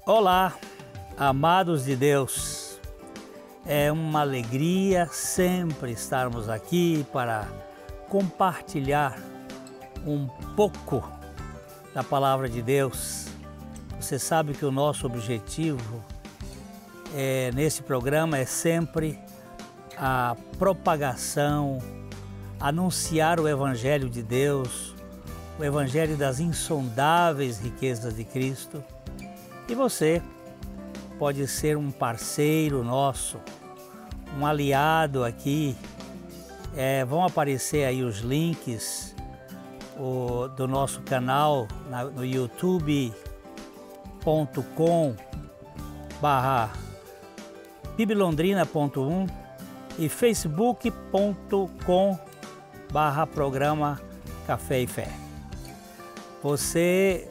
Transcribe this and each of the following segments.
Olá, amados de Deus. É uma alegria sempre estarmos aqui para compartilhar um pouco da palavra de Deus. Você sabe que o nosso objetivo nesse programa é sempre a propagação, anunciar o Evangelho de Deus, o Evangelho das insondáveis riquezas de Cristo. E você pode ser um parceiro nosso, um aliado aqui. Vão aparecer aí os links do nosso canal no youtube.com/biblilondrina.1 e facebook.com/programa Café e Fé. Você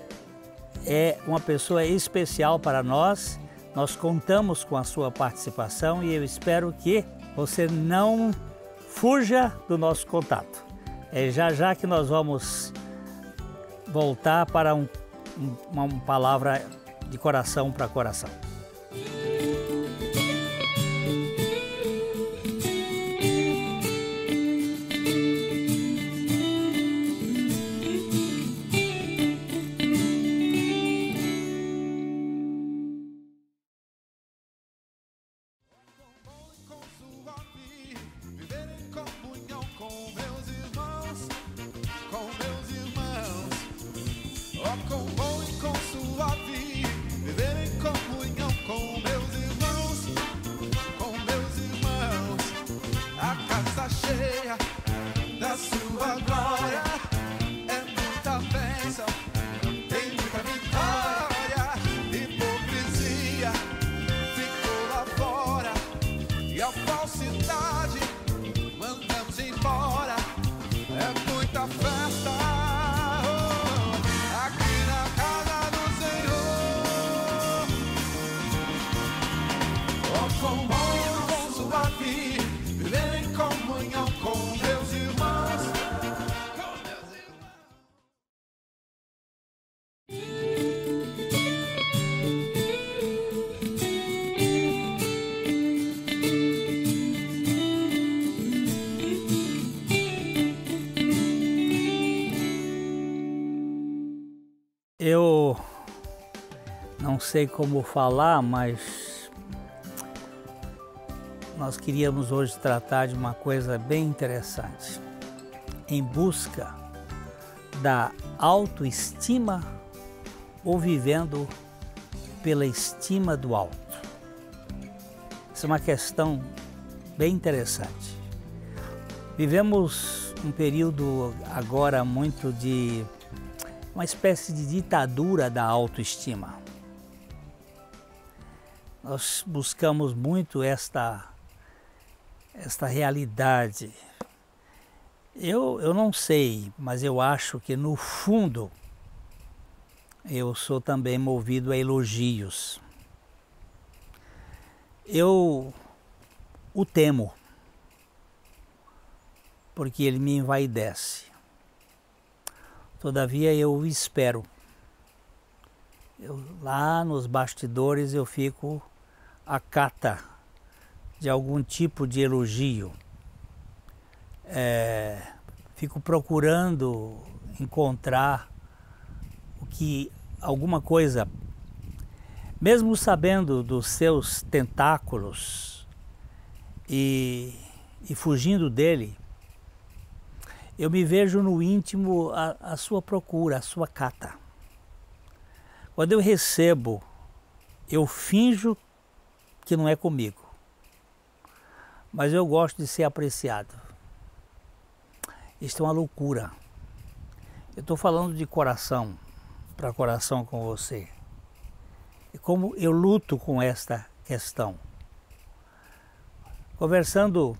é uma pessoa especial para nós, nós contamos com a sua participação e eu espero que você não fuja do nosso contato. É já que nós vamos voltar para uma palavra de coração para coração. Eu não sei como falar, mas nós queríamos hoje tratar de uma coisa bem interessante. Em busca da autoestima ou vivendo pela estima do alto. Essa é uma questão bem interessante. Vivemos um período agora muito de uma espécie de ditadura da autoestima. Nós buscamos muito esta realidade. Eu não sei, mas eu acho que no fundo eu sou também movido a elogios. Eu o temo, porque ele me envaidece. Todavia eu o espero. Lá nos bastidores eu fico à cata de algum tipo de elogio. Fico procurando encontrar alguma coisa, mesmo sabendo dos seus tentáculos e fugindo dele. Eu me vejo no íntimo a sua procura, a sua cata. Quando eu recebo, eu finjo que não é comigo. Mas eu gosto de ser apreciado. Isto é uma loucura. Eu estou falando de coração para coração com você. E como eu luto com esta questão. Conversando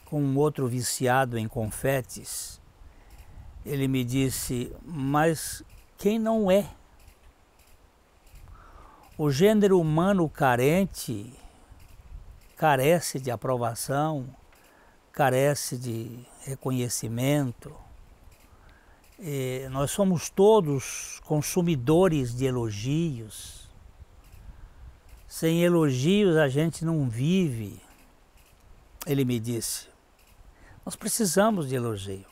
com um outro viciado em confetes, ele me disse, mas quem não é? O gênero humano carente carece de aprovação, carece de reconhecimento. Nós somos todos consumidores de elogios. Sem elogios a gente não vive, ele me disse. Nós precisamos de elogio.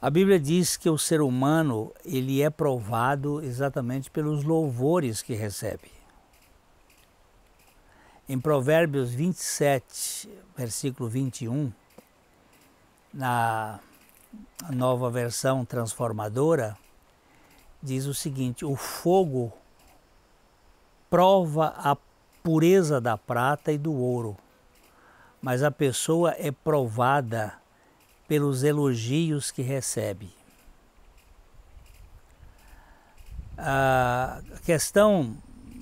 A Bíblia diz que o ser humano, ele é provado exatamente pelos louvores que recebe. Em Provérbios 27, versículo 21, na nova versão transformadora, diz o seguinte: o fogo prova a pureza da prata e do ouro, mas a pessoa é provada pelos elogios que recebe. A questão,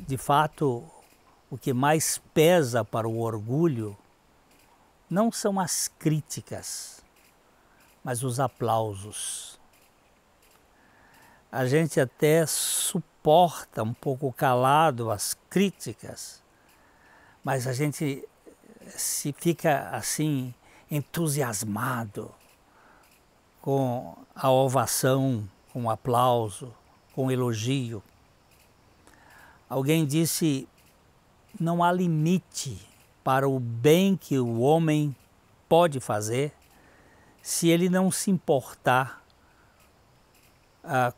de fato, o que mais pesa para o orgulho não são as críticas, mas os aplausos. A gente até suporta um pouco calado as críticas, mas a gente se fica assim entusiasmado com a ovação, com o aplauso, com o elogio. Alguém disse: não há limite para o bem que o homem pode fazer se ele não se importar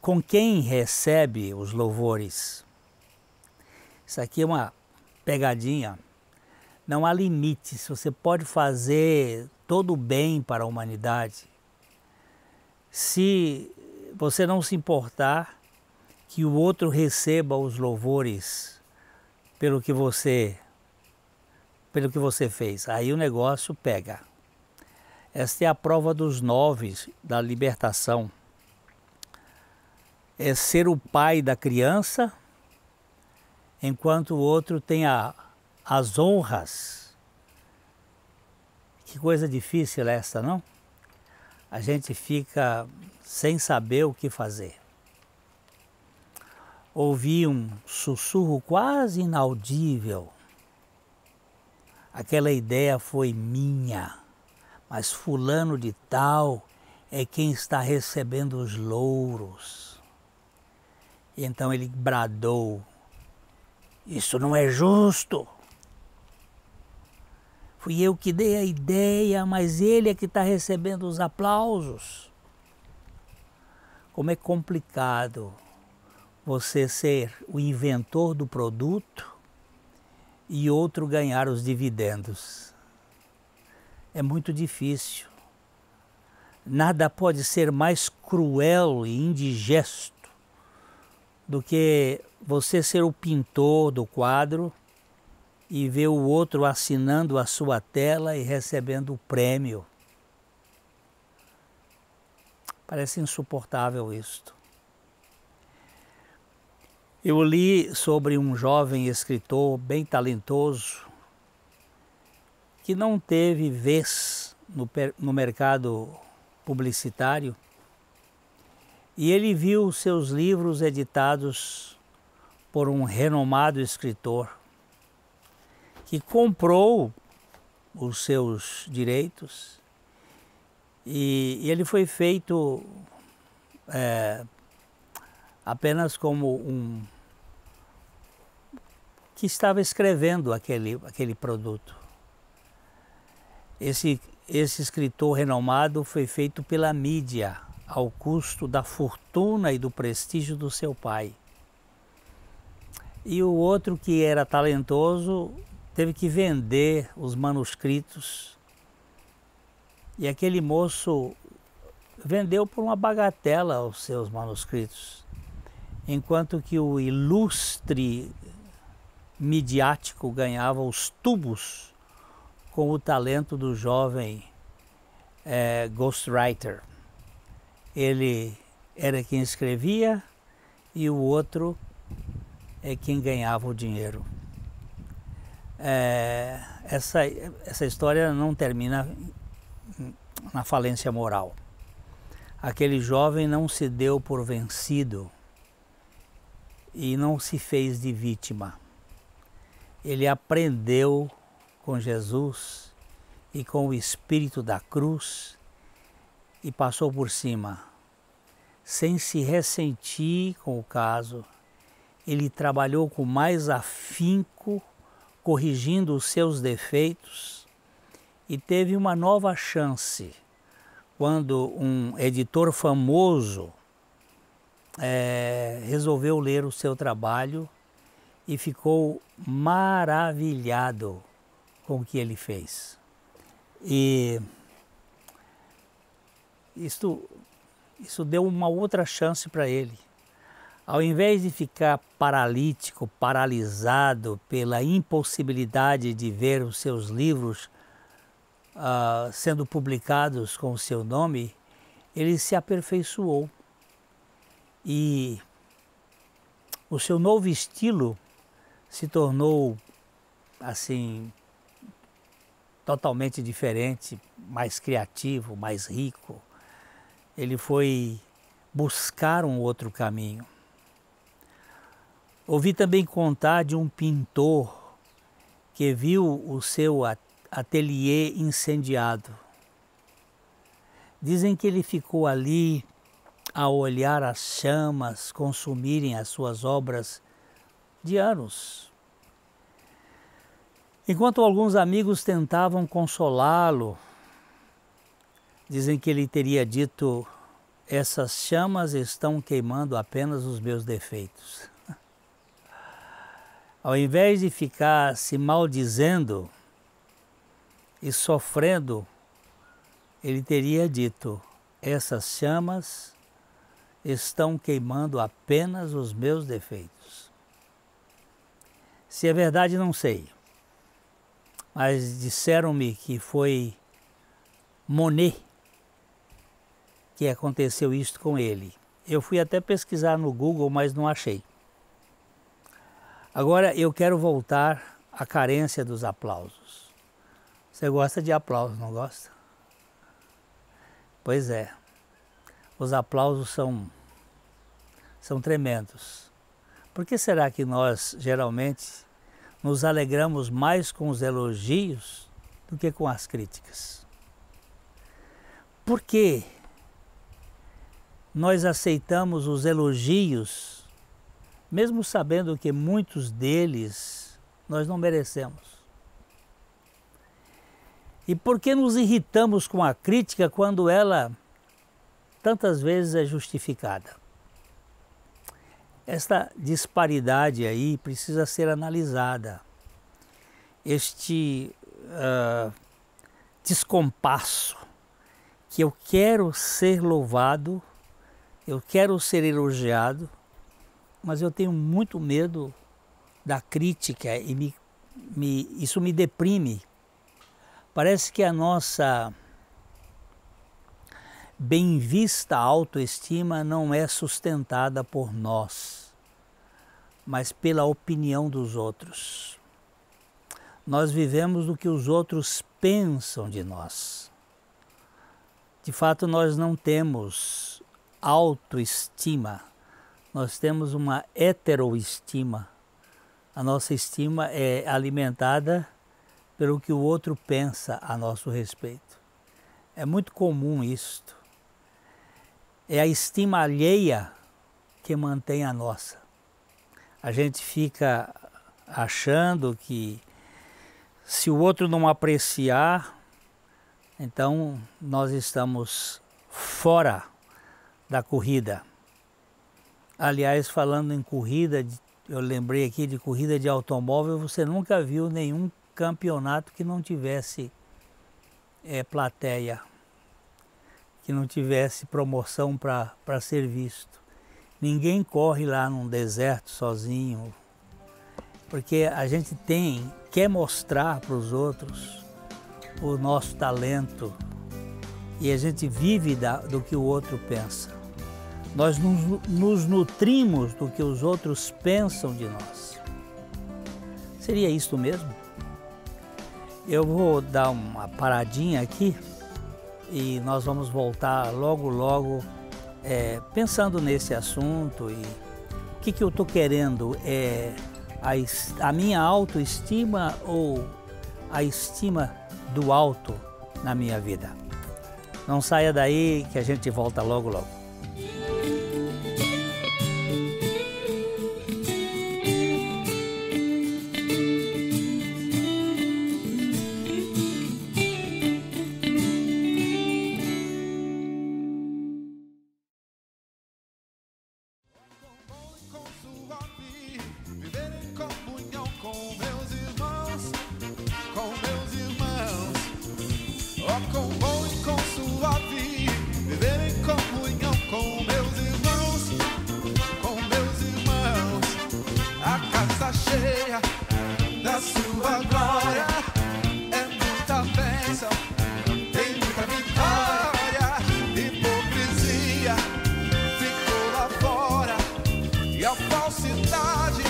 com quem recebe os louvores. Isso aqui é uma pegadinha. Não há limites. Você pode fazer todo o bem para a humanidade se você não se importar que o outro receba os louvores pelo que você fez. Aí o negócio pega. Esta é a prova dos 9 da libertação. É ser o pai da criança, enquanto o outro tem as honras. Que coisa difícil é esta, não? A gente fica sem saber o que fazer. Ouvi um sussurro quase inaudível. Aquela ideia foi minha, mas fulano de tal é quem está recebendo os louros. E então ele bradou: isso não é justo. Fui eu que dei a ideia, mas ele é que está recebendo os aplausos. Como é complicado você ser o inventor do produto e outro ganhar os dividendos. É muito difícil. Nada pode ser mais cruel e indigesto do que você ser o pintor do quadro e ver o outro assinando a sua tela e recebendo o prêmio. Parece insuportável isto. Eu li sobre um jovem escritor bem talentoso que não teve vez no mercado publicitário, e ele viu seus livros editados por um renomado escritor que comprou os seus direitos, e ele foi feito apenas como um que estava escrevendo aquele produto. Esse escritor renomado foi feito pela mídia, ao custo da fortuna e do prestígio do seu pai. E o outro, que era talentoso, teve que vender os manuscritos. E aquele moço vendeu por uma bagatela os seus manuscritos, enquanto que o ilustre midiático ganhava os tubos com o talento do jovem ghostwriter. Ele era quem escrevia e o outro é quem ganhava o dinheiro. Essa história não termina na falência moral. Aquele jovem não se deu por vencido e não se fez de vítima. Ele aprendeu com Jesus e com o Espírito da cruz e passou por cima, sem se ressentir com o caso ele trabalhou com mais afinco, corrigindo os seus defeitos, e teve uma nova chance quando um editor famoso resolveu ler o seu trabalho e ficou maravilhado com o que ele fez. E isso deu uma outra chance para ele. Ao invés de ficar paralítico, paralisado pela impossibilidade de ver os seus livros sendo publicados com o seu nome, ele se aperfeiçoou. E o seu novo estilo se tornou, assim, totalmente diferente, mais criativo, mais rico. Ele foi buscar um outro caminho. Ouvi também contar de um pintor que viu o seu ateliê incendiado. Dizem que ele ficou ali a olhar as chamas consumirem as suas obras de anos. Enquanto alguns amigos tentavam consolá-lo, dizem que ele teria dito: essas chamas estão queimando apenas os meus defeitos. Ao invés de ficar se maldizendo e sofrendo, ele teria dito: essas chamas estão queimando apenas os meus defeitos. Se é verdade, não sei, mas disseram-me que foi Monet que aconteceu isto com ele. Eu fui até pesquisar no Google, mas não achei. Agora eu quero voltar à carência dos aplausos. Você gosta de aplausos, não gosta? Pois é, os aplausos são tremendos. Por que será que nós geralmente nos alegramos mais com os elogios do que com as críticas? Por que nós aceitamos os elogios, mesmo sabendo que muitos deles nós não merecemos? E por que nos irritamos com a crítica quando ela tantas vezes é justificada? Esta disparidade aí precisa ser analisada. Este descompasso, que eu quero ser louvado, eu quero ser elogiado, mas eu tenho muito medo da crítica e isso me deprime. Parece que a nossa bem vista autoestima não é sustentada por nós, mas pela opinião dos outros. Nós vivemos do que os outros pensam de nós. De fato, nós não temos autoestima, nós temos uma heteroestima. A nossa estima é alimentada pelo que o outro pensa a nosso respeito. É muito comum isto. É a estima alheia que mantém a nossa. A gente fica achando que se o outro não apreciar, então nós estamos fora da corrida. Aliás, falando em corrida, eu lembrei aqui de corrida de automóvel, você nunca viu nenhum campeonato que não tivesse plateia, que não tivesse promoção para ser visto. Ninguém corre lá num deserto sozinho, porque a gente quer mostrar para os outros o nosso talento e a gente vive do que o outro pensa. Nós nos nutrimos do que os outros pensam de nós. Seria isto mesmo? Eu vou dar uma paradinha aqui e nós vamos voltar logo pensando nesse assunto. E o que eu estou querendo é a minha autoestima ou a estima do alto na minha vida. Não saia daí que a gente volta logo. cheia da sua glória. É muita bênção, tem muita vitória. Hipocrisia ficou lá fora e a falsidade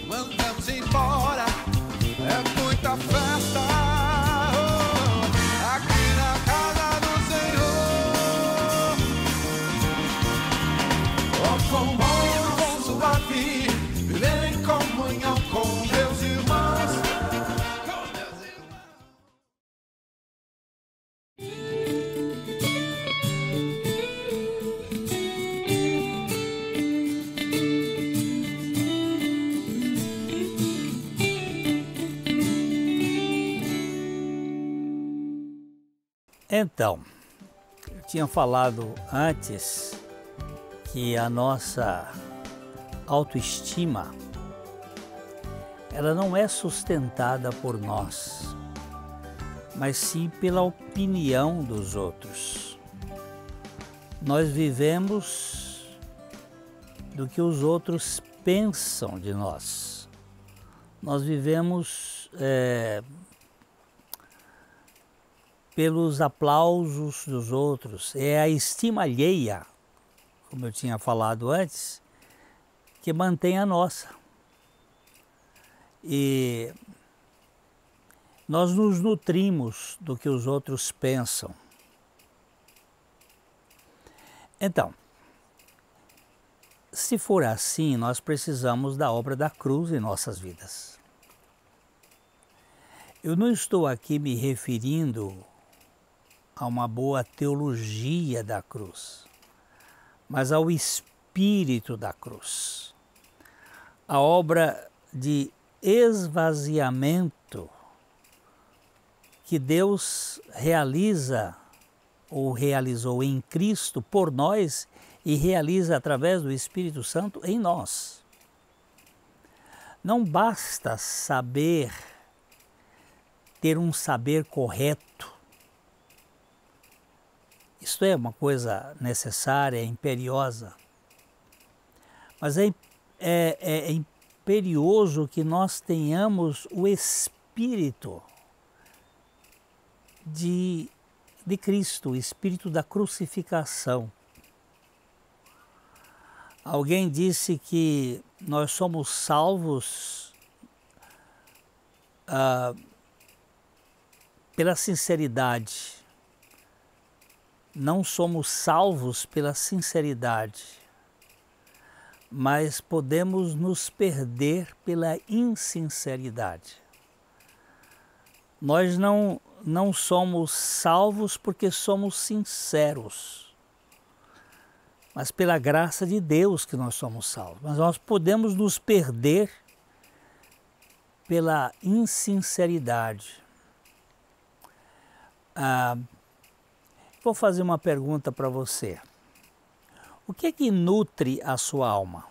mandamos embora. É muita festa aqui na casa do Senhor. Oh, como eu bom suave, viver em comunhão com meus irmãos. Então, eu tinha falado antes que a nossa autoestima, ela não é sustentada por nós, mas sim pela opinião dos outros. Nós vivemos do que os outros pensam de nós. Nós vivemos pelos aplausos dos outros. É a estima alheia, como eu tinha falado antes, que mantém a nossa. E nós nos nutrimos do que os outros pensam. Então, se for assim, nós precisamos da obra da cruz em nossas vidas. Eu não estou aqui me referindo a uma boa teologia da cruz, mas ao espírito da cruz. A obra de esvaziamento que Deus realiza ou realizou em Cristo por nós e realiza através do Espírito Santo em nós. Não basta saber, ter um saber correto. Isto é uma coisa necessária, imperiosa, mas é imperioso que nós tenhamos o Espírito de Cristo, o Espírito da crucificação. Alguém disse que nós somos salvos pela sinceridade. Não somos salvos pela sinceridade, mas podemos nos perder pela insinceridade. Nós não somos salvos porque somos sinceros, mas pela graça de Deus que nós somos salvos. Mas nós podemos nos perder pela insinceridade. Vou fazer uma pergunta para você. O que é que nutre a sua alma?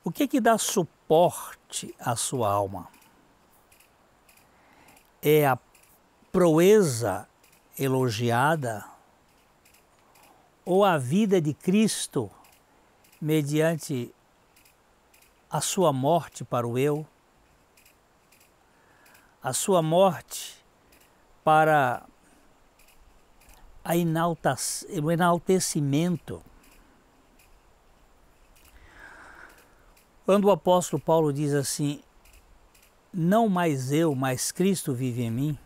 O que é que dá suporte à sua alma? É a proeza elogiada ou a vida de Cristo mediante a sua morte para o eu? A sua morte para o enaltecimento. Quando o apóstolo Paulo diz assim, não mais eu, mas Cristo vive em mim,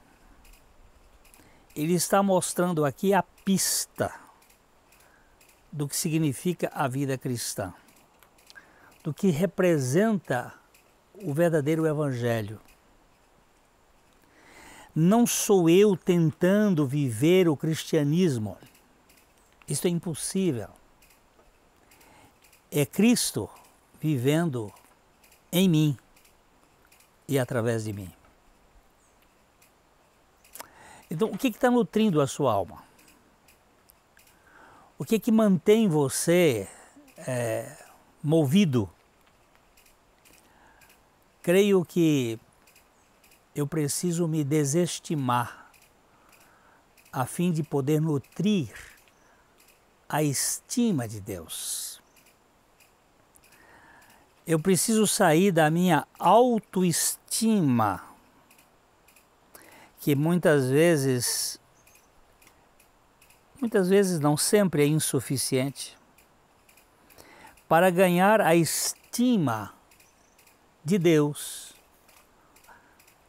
ele está mostrando aqui a pista do que significa a vida cristã, do que representa o verdadeiro evangelho. Não sou eu tentando viver o cristianismo. Isso é impossível. É Cristo vivendo em mim e através de mim. Então, o que está nutrindo a sua alma? O que mantém você movido? Creio que eu preciso me desestimar a fim de poder nutrir a estima de Deus. Eu preciso sair da minha autoestima, que muitas vezes não sempre é insuficiente, para ganhar a estima de Deus,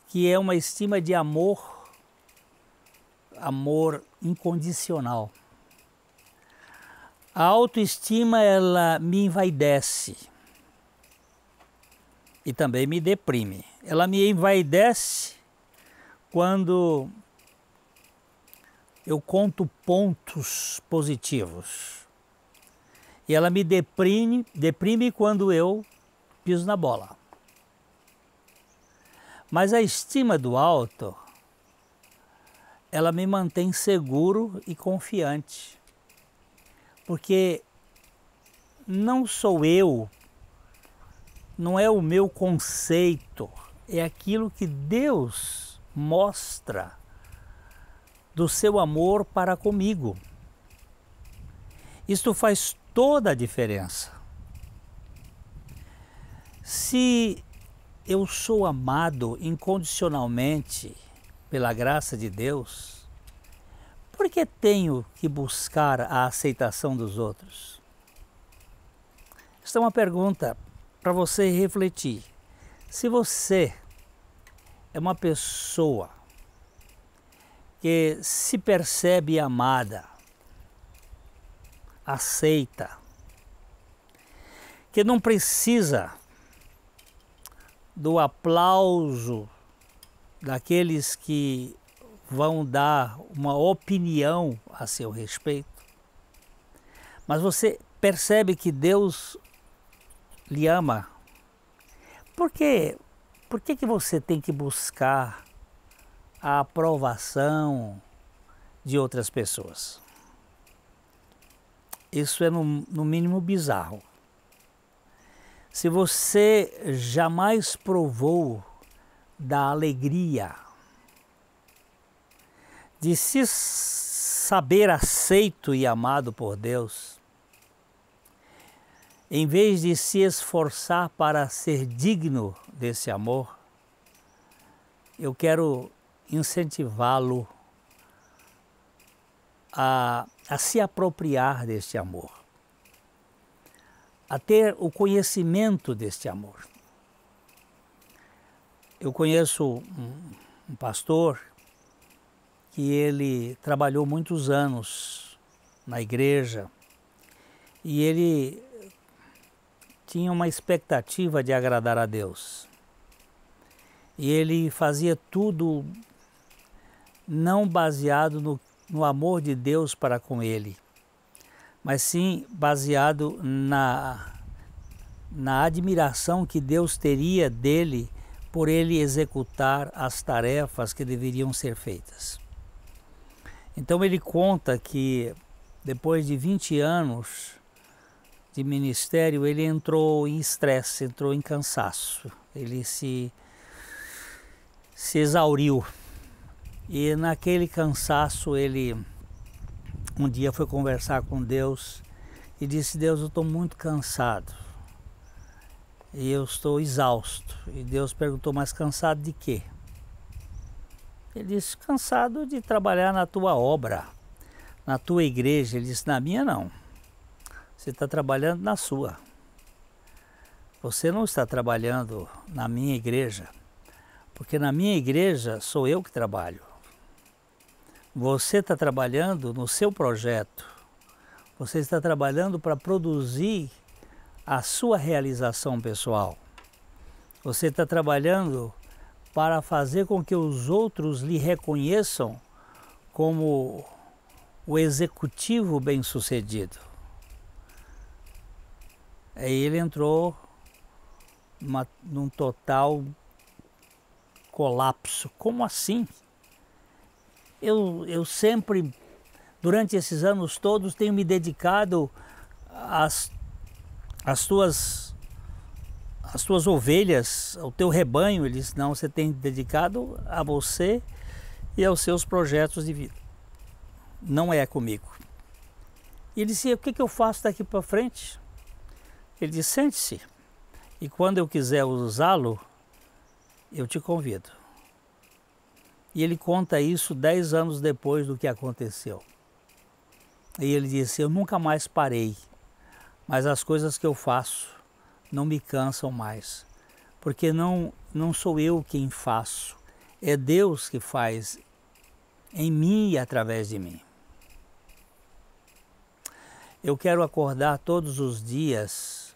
que é uma estima de amor incondicional. A autoestima, ela me envaidece e também me deprime. Ela me envaidece quando eu conto pontos positivos. E ela me deprime quando eu piso na bola. Mas a estima do alto, ela me mantém seguro e confiante. Porque não sou eu, não é o meu conceito, é aquilo que Deus mostra do seu amor para comigo. Isto faz toda a diferença. Se eu sou amado incondicionalmente pela graça de Deus, por que tenho que buscar a aceitação dos outros? Esta é uma pergunta para você refletir. Se você é uma pessoa que se percebe amada, aceita, que não precisa do aplauso daqueles que vão dar uma opinião a seu respeito, mas você percebe que Deus lhe ama, por que você tem que buscar a aprovação de outras pessoas? Isso é no mínimo bizarro. Se você jamais provou da alegria de se saber aceito e amado por Deus, em vez de se esforçar para ser digno desse amor, eu quero incentivá-lo a se apropriar deste amor, a ter o conhecimento deste amor. Eu conheço um pastor que ele trabalhou muitos anos na igreja e ele tinha uma expectativa de agradar a Deus. E ele fazia tudo não baseado no amor de Deus para com ele, mas sim baseado na admiração que Deus teria dele por ele executar as tarefas que deveriam ser feitas. Então ele conta que depois de 20 anos de ministério, ele entrou em estresse, entrou em cansaço, ele se exauriu. E naquele cansaço ele um dia foi conversar com Deus e disse: Deus, eu estou muito cansado e eu estou exausto. E Deus perguntou: mas cansado de quê? Ele disse: cansado de trabalhar na tua obra, na tua igreja. Ele disse: na minha não, você está trabalhando na sua. Você não está trabalhando na minha igreja, porque na minha igreja sou eu que trabalho. Você está trabalhando no seu projeto, você está trabalhando para produzir a sua realização pessoal. Você está trabalhando para fazer com que os outros lhe reconheçam como o executivo bem-sucedido. Aí ele entrou num total colapso. Como assim? Eu sempre, durante esses anos todos, tenho me dedicado às tuas ovelhas, ao teu rebanho. Ele disse: não, você tem dedicado a você e aos seus projetos de vida. Não é comigo. E ele disse: o que eu faço daqui para frente? Ele disse: sente-se. E quando eu quiser usá-lo, eu te convido. E ele conta isso 10 anos depois do que aconteceu. E ele disse, eu nunca mais parei, mas as coisas que eu faço não me cansam mais. Porque não sou eu quem faço, é Deus que faz em mim e através de mim. Eu quero acordar todos os dias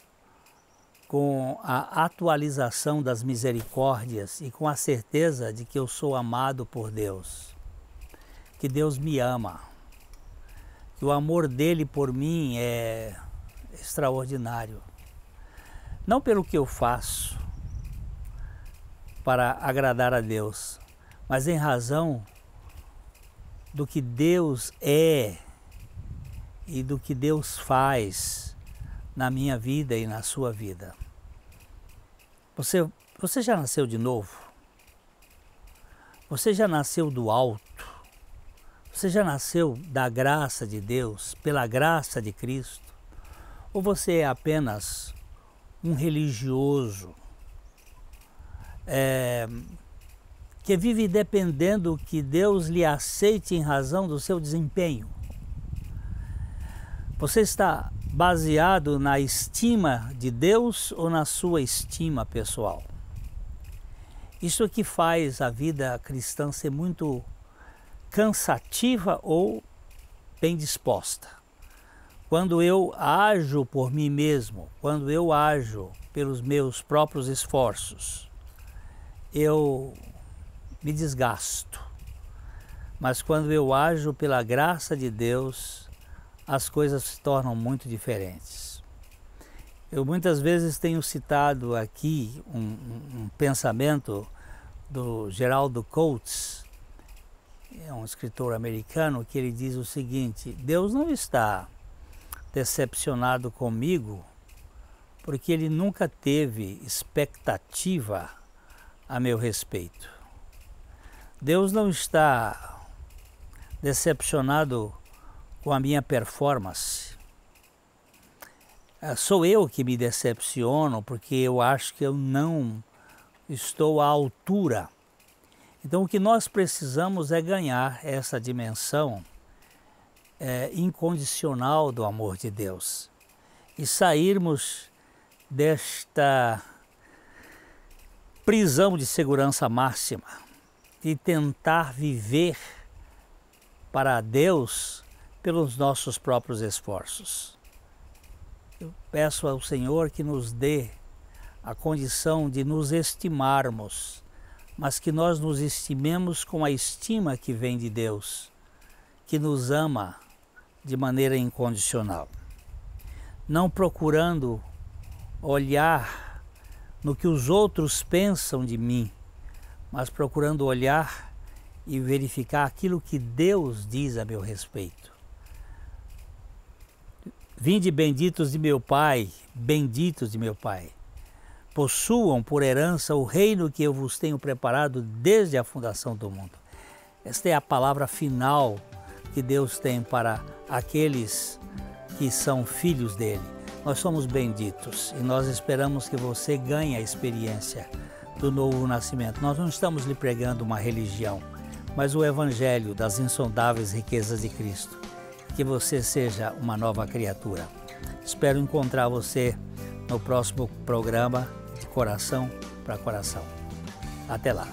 com a atualização das misericórdias e com a certeza de que eu sou amado por Deus, que Deus me ama, que o amor dele por mim é extraordinário. Não pelo que eu faço para agradar a Deus, mas em razão do que Deus é e do que Deus faz na minha vida e na sua vida. Você já nasceu de novo? Você já nasceu do alto? Você já nasceu da graça de Deus, pela graça de Cristo? Ou você é apenas um religioso que vive dependendo que Deus lhe aceite em razão do seu desempenho? Você está baseado na estima de Deus ou na sua estima pessoal? Isso é que faz a vida cristã ser muito cansativa ou bem disposta. Quando eu ajo por mim mesmo, quando eu ajo pelos meus próprios esforços, eu me desgasto. Mas quando eu ajo pela graça de Deus, as coisas se tornam muito diferentes. Eu muitas vezes tenho citado aqui um pensamento do Gerald Coates, é um escritor americano, que ele diz o seguinte: Deus não está decepcionado comigo porque ele nunca teve expectativa a meu respeito. Deus não está decepcionado com a minha performance. Sou eu que me decepciono porque eu acho que eu não estou à altura. Então o que nós precisamos é ganhar essa dimensão incondicional do amor de Deus e sairmos desta prisão de segurança máxima e tentar viver para Deus pelos nossos próprios esforços. Eu peço ao Senhor que nos dê a condição de nos estimarmos, mas que nós nos estimemos com a estima que vem de Deus, que nos ama de maneira incondicional. Não procurando olhar no que os outros pensam de mim, mas procurando olhar e verificar aquilo que Deus diz a meu respeito. Vinde benditos de meu Pai, benditos de meu Pai. Possuam por herança o reino que eu vos tenho preparado desde a fundação do mundo. Esta é a palavra final que Deus tem para aqueles que são filhos dele. Nós somos benditos e nós esperamos que você ganhe a experiência do novo nascimento. Nós não estamos lhe pregando uma religião, mas o evangelho das insondáveis riquezas de Cristo. Que você seja uma nova criatura. Espero encontrar você no próximo programa de Coração para Coração. Até lá.